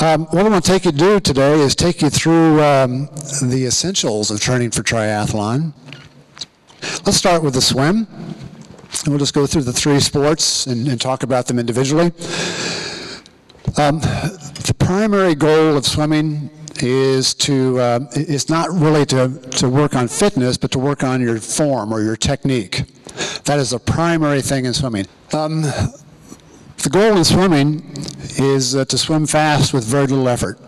What I want to take you to do today is take you through the essentials of training for triathlon. Let's start with the swim. And we'll just go through the three sports and talk about them individually. The primary goal of swimming is not really to work on fitness, but to work on your form or your technique. That is the primary thing in swimming. The goal in swimming is to swim fast with very little effort,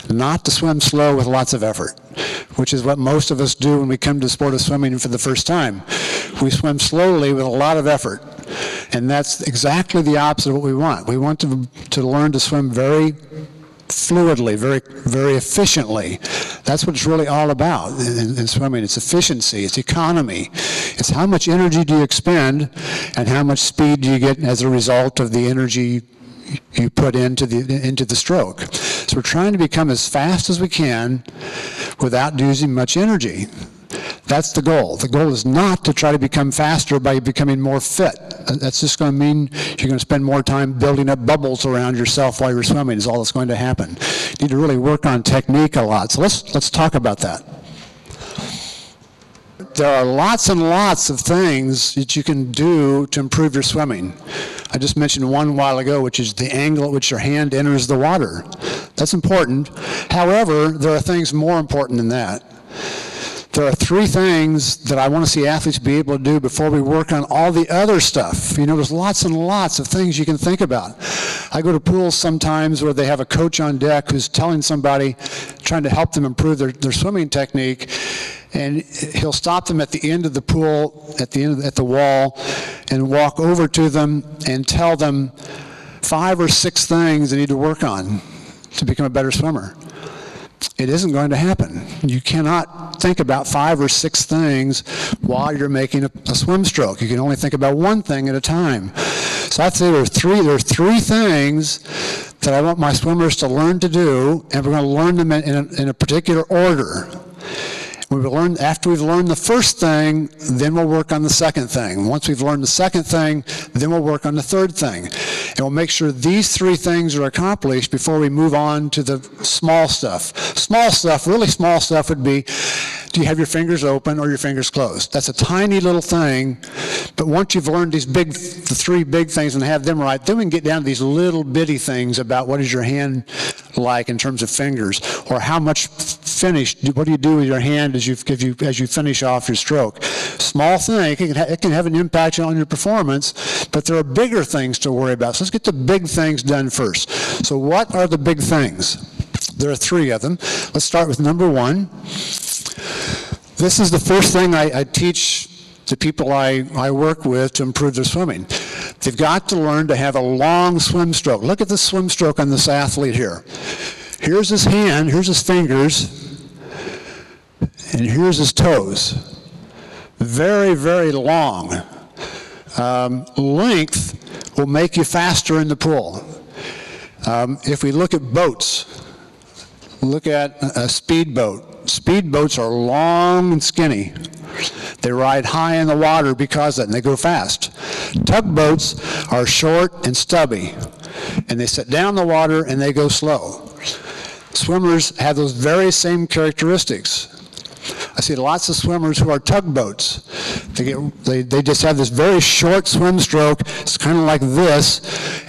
not to swim slow with lots of effort, which is what most of us do when we come to the sport of swimming for the first time. We swim slowly with a lot of effort, and that's exactly the opposite of what we want. We want to learn to swim very fluidly, very efficiently. That's what it's really all about in swimming. It's efficiency, it's economy. It's how much energy do you expend and how much speed do you get as a result of the energy you put into the stroke. So we're trying to become as fast as we can without using much energy. That's the goal. The goal is not to try to become faster by becoming more fit. That's just going to mean you're going to spend more time building up bubbles around yourself while you're swimming is all that's going to happen. You need to really work on technique a lot. So let's talk about that. There are lots and lots of things that you can do to improve your swimming. I just mentioned one while ago, which is the angle at which your hand enters the water. That's important. However, there are things more important than that. There are three things that I want to see athletes be able to do before we work on all the other stuff. You know, there's lots and lots of things you can think about. I go to pools sometimes where they have a coach on deck who's telling somebody, trying to help them improve their swimming technique, and he'll stop them at the end of the pool, at the wall, and walk over to them and tell them 5 or 6 things they need to work on to become a better swimmer. It isn't going to happen. You cannot think about 5 or 6 things while you're making a swim stroke. You can only think about one thing at a time. So I'd say there are three things that I want my swimmers to learn to do, and we're going to learn them in a particular order. After we've learned the first thing, then we'll work on the second thing. Once we've learned the second thing, then we'll work on the third thing. And we'll make sure these 3 things are accomplished before we move on to the small stuff. Small stuff, really small stuff would be, do you have your fingers open or your fingers closed? That's a tiny little thing, but once you've learned the 3 big things and have them right, then we can get down to these little bitty things about what is your hand like in terms of fingers, or how much what do you do with your hand as you finish off your stroke. Small thing, it can have an impact on your performance, but there are bigger things to worry about. So let's get the big things done first. So what are the big things? There are 3 of them. Let's start with number 1. This is the first thing I teach the people I work with to improve their swimming. They've got to learn to have a long swim stroke. Look at the swim stroke on this athlete here. Here's his hand, here's his fingers, and here's his toes. Very, very long. Length will make you faster in the pool. If we look at boats, look at a speedboat. Speedboats are long and skinny. They ride high in the water because of it, and they go fast. Tugboats are short and stubby, and they sit down in the water and they go slow. Swimmers have those very same characteristics. I see lots of swimmers who are tugboats. They just have this very short swim stroke. It's kind of like this,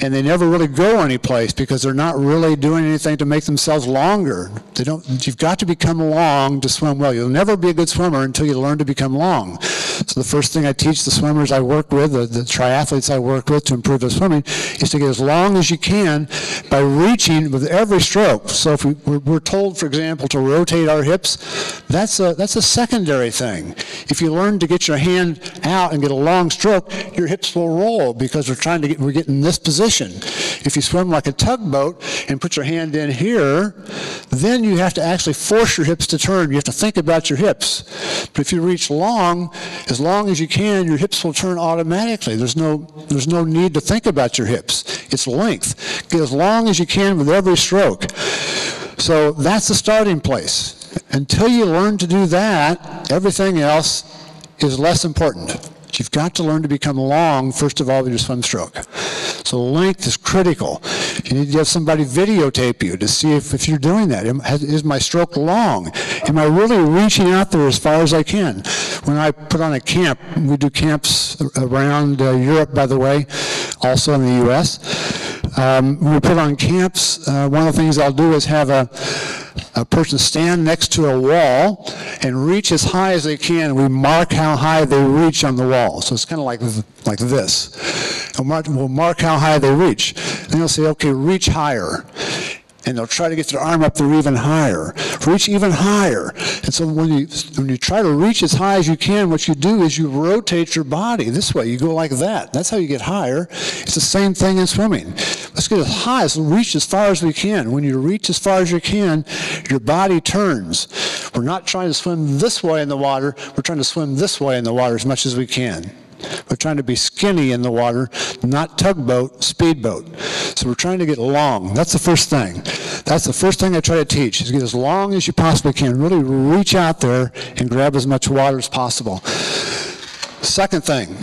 and they never really go anyplace because they're not really doing anything to make themselves longer. You've got to become long to swim well. You'll never be a good swimmer until you learn to become long. So the first thing I teach the swimmers I work with, the triathletes I work with to improve their swimming, is to get as long as you can by reaching with every stroke. So if we're told, for example, to rotate our hips, that's a secondary thing. If you learn to get your hand out and get a long stroke, your hips will roll because we're getting this position. If you swim like a tugboat and put your hand in here, then you have to actually force your hips to turn. You have to think about your hips. But if you reach long, as long as you can, your hips will turn automatically. There's no need to think about your hips. It's length. Get as long as you can with every stroke. So that's the starting place. Until you learn to do that, everything else is less important. You've got to learn to become long, first of all, with your swim stroke. So length is critical. You need to have somebody videotape you to see if you're doing that. Is my stroke long? Am I really reaching out there as far as I can? When I put on a camp, we do camps around Europe, by the way, also in the U.S. When we put on camps, one of the things I'll do is have a person stand next to a wall and reach as high as they can. We mark how high they reach on the wall. So it's kind of like this. We'll mark how high they reach. Then they'll say, okay, reach higher. And they'll try to get their arm up there even higher. Reach even higher. And so when you try to reach as high as you can, what you do is you rotate your body this way. You go like that. That's how you get higher. It's the same thing in swimming. Let's get as high, let's reach as far as we can. When you reach as far as you can, your body turns. We're not trying to swim this way in the water. We're trying to swim this way in the water as much as we can. We're trying to be skinny in the water, not tugboat, speedboat. So we're trying to get long. That's the first thing. That's the first thing I try to teach, is get as long as you possibly can. Really reach out there and grab as much water as possible. Second thing,